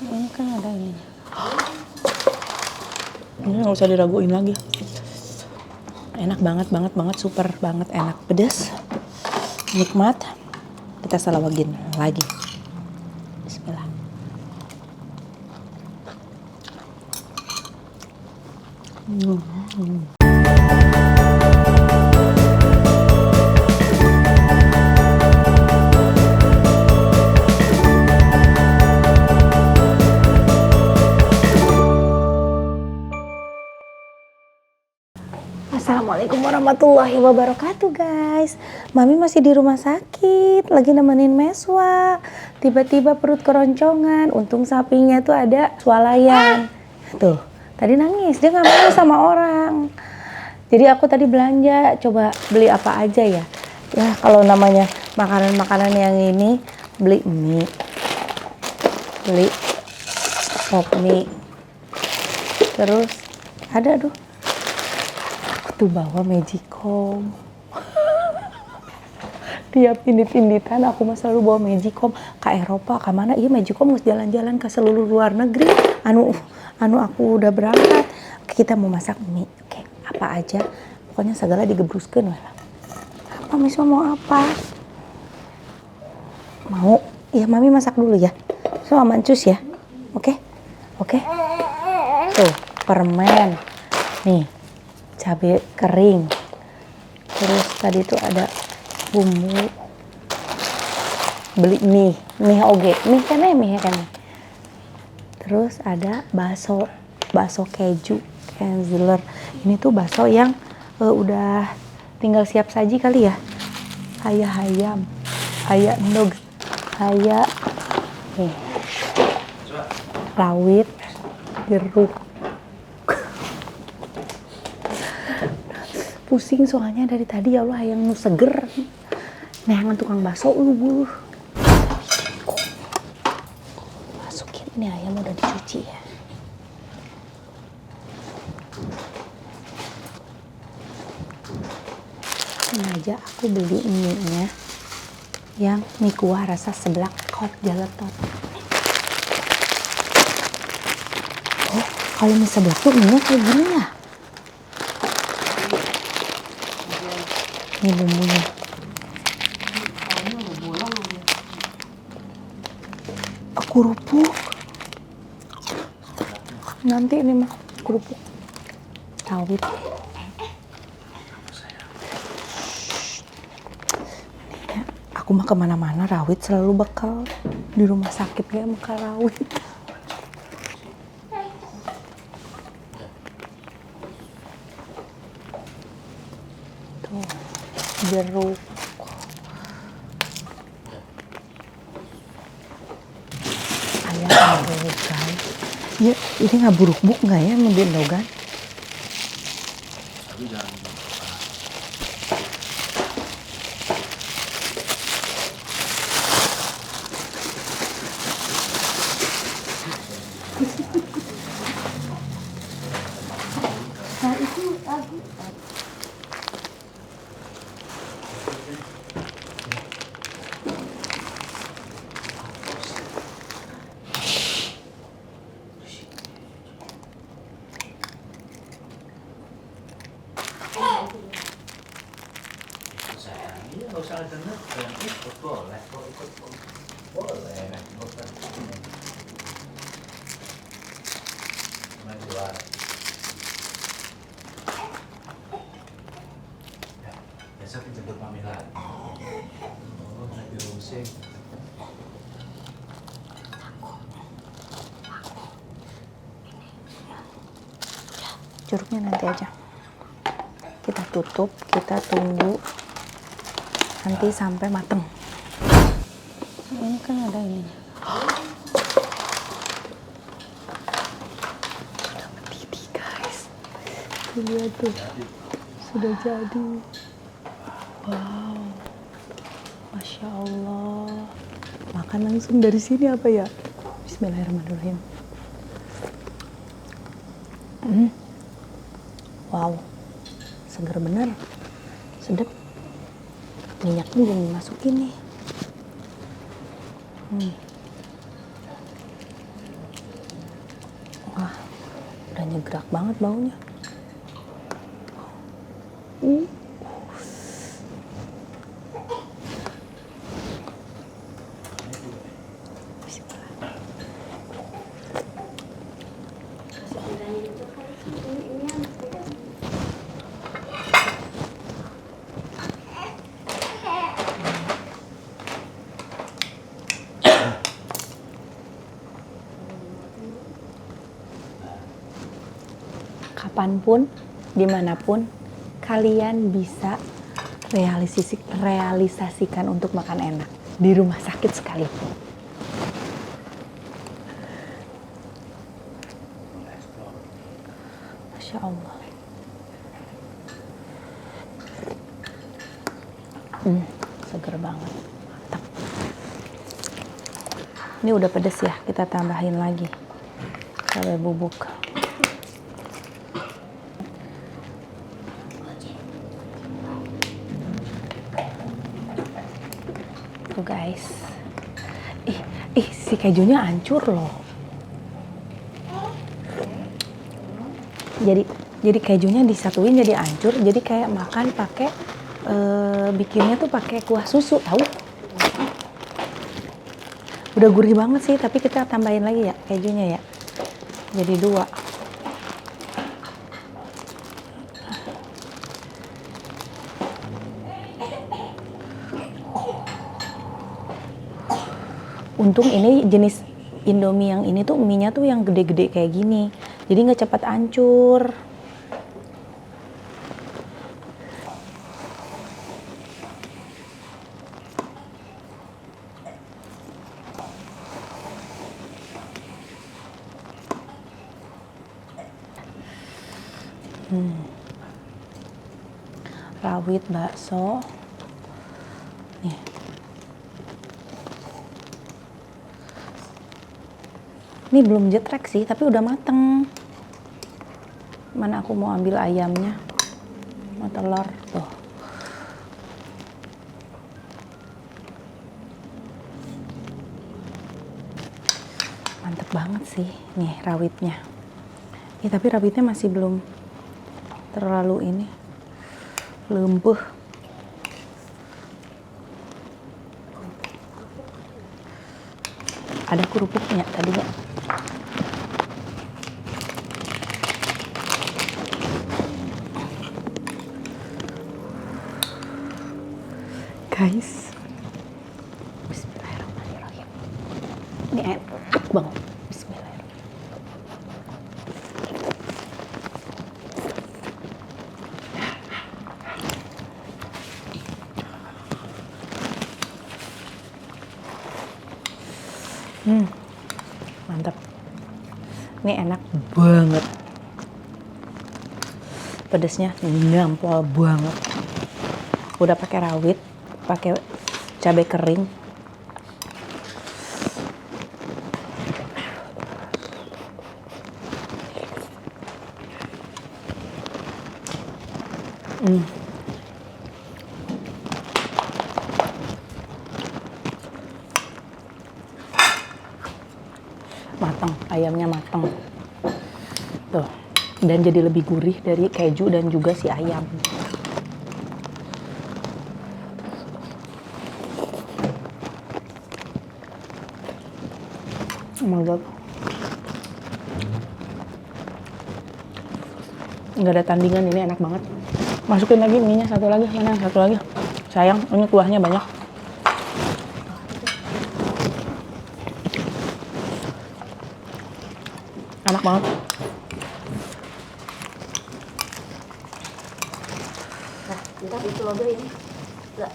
Ini kan ada ini. Ini nggak usah diraguin lagi. Enak banget, super banget enak, pedas, nikmat. Kita salawagin lagi. Bismillah. Assalamualaikum warahmatullahi wabarakatuh guys. Mami masih di rumah sakit, lagi nemenin Meswa. Tiba-tiba perut keroncongan, untung sapinya tuh ada swalayan. Tuh, tadi nangis, dia gak mau sama orang. Jadi aku tadi belanja, coba beli apa aja ya. Ya kalau namanya makanan-makanan yang ini, beli mie, beli pop mie. Terus ada tuh bawa Magicom. Tiap indit-inditan aku mah selalu bawa Magicom ke Eropa, ke mana iya Magicom harus jalan-jalan ke seluruh luar negeri. Anu aku udah berangkat. Kita mau masak mie. Oke, apa aja? Pokoknya segala digebruskeun we. Apa Miswa mau apa? Mau? Iya, Mami masak dulu ya. So aman cus ya. Oke? Tuh, permen. Nih. Cabai kering, terus tadi tuh ada bumbu, beli mie oge, mie kan. Terus ada bakso keju, Kenzler. Ini tuh bakso yang udah tinggal siap saji kali ya. Ayam, nugs, nih, rawit, jeruk. Pusing soalnya dari tadi ya Allah yang seger. Neangan tukang bakso buluh. Masukin ini ayam udah dicuci ya. Sengaja aku beli mie-nya yang mie kuah rasa seblak hot jalatot. Oh, kalau mie seblak tuh mie-nya kayak gini ya. Ini bumbunya. Kerupuk. Nanti ini mah kerupuk. Rawit. Aku mah kemana-mana rawit selalu bekal. Di rumah sakit ya makan rawit. Tuh. Jeruk, ayam logan. Ya, ini nggak buruk-buruk nggak ya mobil logan? Nah itu aku. Nggak usah dengar, yang ikut boleh, kok ikut boleh, main luar. Besok dijemput mami lagi. Oh, naik dirusing. Jeruknya nanti aja. Kita tutup, kita tunggu nanti sampai mateng. Ini kan ada ini. Udah mendidih guys. Lihat tuh, sudah jadi. Wow, Masya Allah. Makan langsung dari sini apa ya? Bismillahirrahmanirrahim. Wow, seger bener, sedap. Minyaknya belum dimasukin nih. nyegrak banget baunya. Kapanpun, dimanapun, kalian bisa realisasikan untuk makan enak. Di rumah sakit sekalipun. Masya Allah. Seger banget. Mantap. Ini udah pedes ya, kita tambahin lagi cabai bubuk. Tuh guys, si kejunya hancur loh. Jadi kejunya disatuin jadi hancur. Jadi kayak makan pakai bikinnya tuh pakai kuah susu, tahu? Udah gurih banget sih, tapi kita tambahin lagi ya kejunya ya. Jadi 2. Untung ini jenis Indomie yang ini tuh mie-nya tuh yang gede-gede kayak gini. Jadi nggak cepat hancur. Rawit bakso. Nih. Ini belum jetrek sih, tapi udah mateng. Mana aku mau ambil ayamnya, sama telur tuh. Mantep banget sih, nih rawitnya. Tapi rawitnya masih belum terlalu ini, lembut. Ada kerupuknya tadinya. Guys, bismillahirrahmanirrahim. Ini enak banget. Bismillahirrahmanirrahim. Mantap. Ini enak banget. Pedesnya nyampol banget. Udah pakai rawit, pakai cabai kering. Matang, ayamnya matang. Tuh, dan jadi lebih gurih dari keju dan juga si ayam. Oh my god. Nggak ada tandingan, ini enak banget. Masukin lagi mie-nya satu lagi, mana satu lagi? Sayang, ini kuahnya banyak. Enak banget. Nah, bentar itu logo ini. Enggak.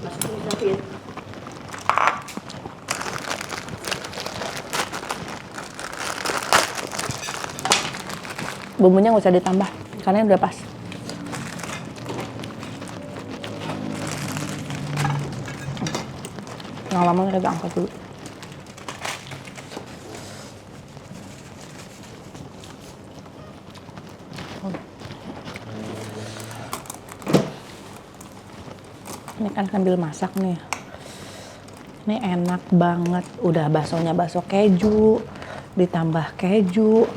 Masukin David. Bumbunya nggak usah ditambah, karena udah pas. Yang lama kita angkat dulu. Ini kan sambil masak nih. Ini enak banget. Udah baksonya bakso keju, ditambah keju.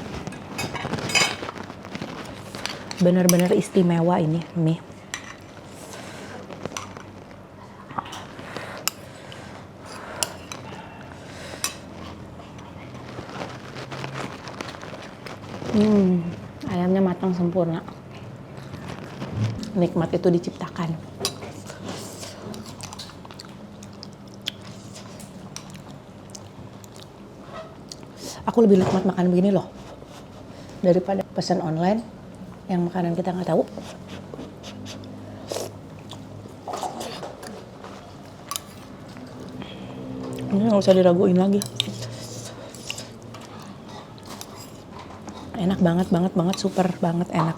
Bener-bener istimewa ini mie. Ayamnya matang sempurna. Nikmat itu diciptakan. Aku lebih nikmat makan begini loh daripada pesan online yang makanan kita nggak tahu. Ini nggak usah diraguin lagi. Enak banget, super banget enak.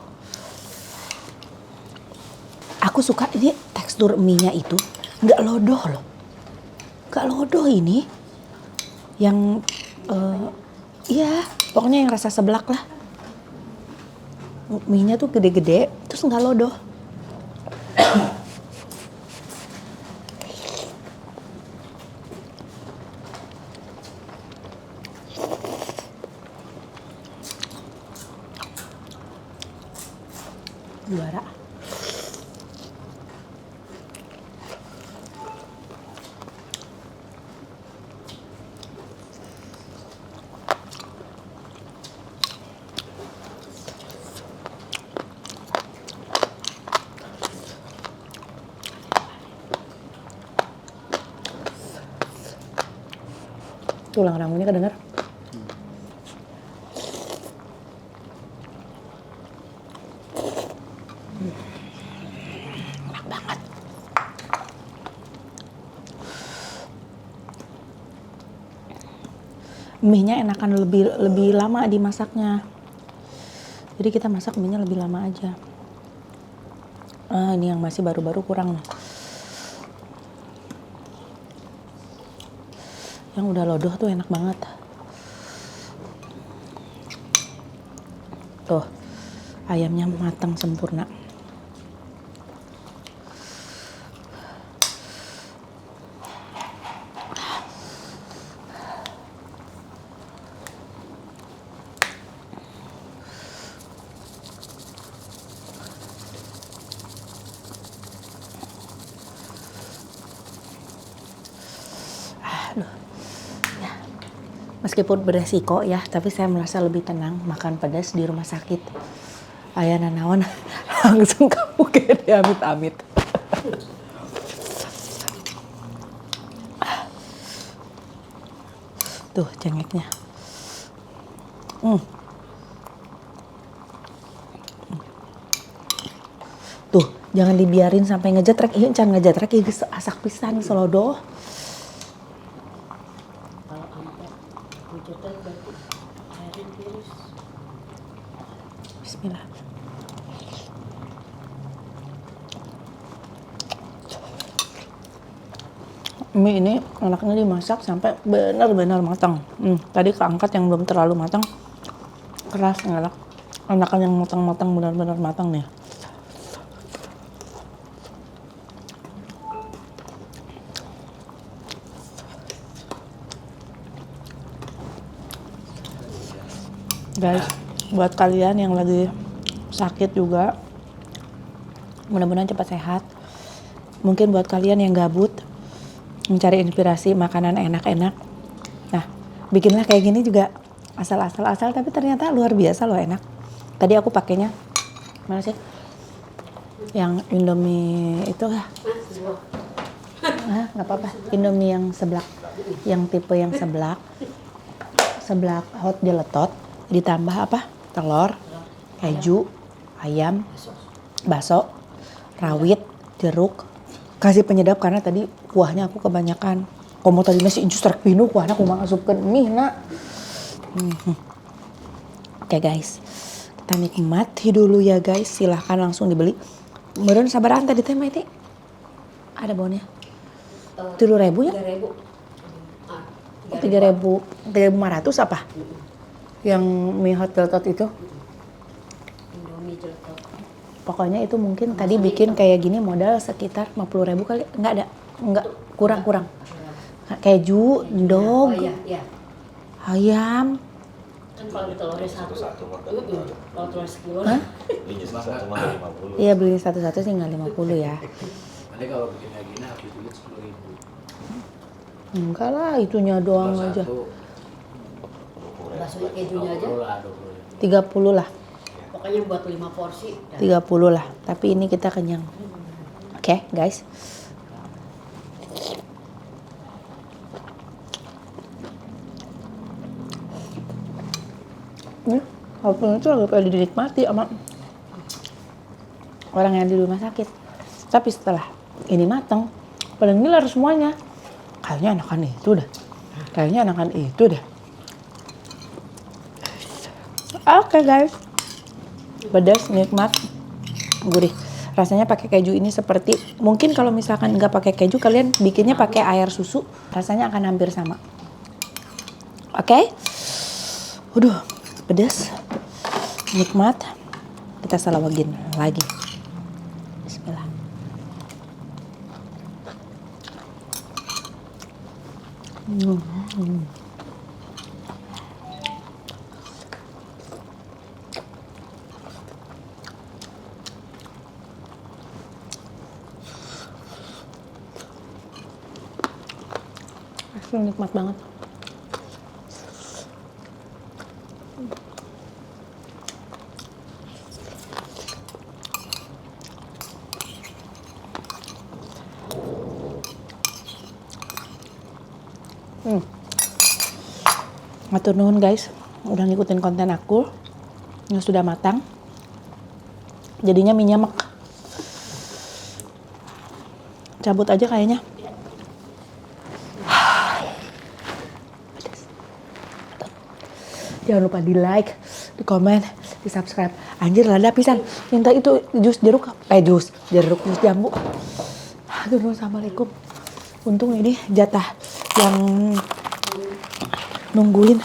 Aku suka ini tekstur mie-nya itu nggak lodoh loh. Nggak lodoh ini. Yang iya, pokoknya yang rasa seblak lah. Mie-nya tuh gede-gede, terus nggak lodoh. Juara. Tulang rambutnya kedenger. Enak banget. Mie-nya enakan lebih lama dimasaknya. Jadi kita masak mie-nya lebih lama aja. Ini yang masih baru-baru kurang nih. Yang udah lodoh tuh enak banget. Tuh, ayamnya matang sempurna. Meskipun beresiko ya, tapi saya merasa lebih tenang makan pedas di rumah sakit. Aya nanaon langsung kamu kayak amit-amit. Tuh cengeknya. Tuh, jangan dibiarin sampai ngejetrek. Iya, can ngejetrek ieu geus asak pisan selodoh. Bismillah. Mie ini enaknya dimasak sampai benar-benar matang. Tadi keangkat yang belum terlalu matang, keras enak. Enakan yang matang-matang benar-benar matang nih. Guys, buat kalian yang lagi sakit juga, mudah-mudahan cepat sehat. Mungkin buat kalian yang gabut, mencari inspirasi makanan enak-enak. Nah, bikinlah kayak gini juga asal tapi ternyata luar biasa loh enak. Tadi aku pakainya, mana sih? Yang Indomie itu lah. Nggak apa-apa. Indomie yang seblak, yang tipe yang seblak hot jeletot. Ditambah apa? Telur, keju, ayam, bakso, rawit, jeruk. Kasih penyedap karena tadi kuahnya aku kebanyakan. Komo tadi nasi injus trek pinu kuahnya aku masukkan mie nak. Oke guys, kita nikmati dulu ya guys. Silahkan langsung dibeli. Meureun sabaraan tadi teh Maiti? Ada bonnya? 3.000 ya? 3.000. 3.500 apa? Yang mie hot jeletot itu? Indomie jeletot. Pokoknya itu mungkin tadi bikin kayak gini modal sekitar 50.000 kali. Enggak, kurang. Keju, dog, iya. ayam, Kan kalau telurnya satu. Satu makan. Kalau telur sekilo. Hah? Ini satu makan 50. Iya, beli satu-satu sih nggak 50 ya. Paling kalau bikin kayak gini habis duit 10.000. Enggak lah, itunya doang aja. Bakso kejunya aja. 20 lah, 20. 30 lah. Pokoknya buat 5 porsi. 30 lah. Tapi ini kita kenyang. Oke, guys. Walaupun itu agak pada dinikmati sama orang yang di rumah sakit. Tapi setelah ini matang, pada ngiler semuanya. Kayaknya anakan itu dah. Kayaknya anakan itu dah. Oke guys. Pedas, nikmat, gurih. Rasanya pakai keju ini seperti, mungkin kalau misalkan nggak pakai keju, kalian bikinnya pakai air susu, rasanya akan hampir sama. Oke? Waduh, pedas, nikmat. Kita salawagin lagi. Bismillah. Asli nikmat banget. Matur nuhun guys, udah ngikutin konten aku yang sudah matang. Jadinya mie nyemek. Cabut aja kayaknya. Jangan lupa di like, di komen, di subscribe. Anjir lada pisan. Minta itu jus jeruk, jus jambu. Aduh, assalamualaikum. Untung ini jatah yang nungguin.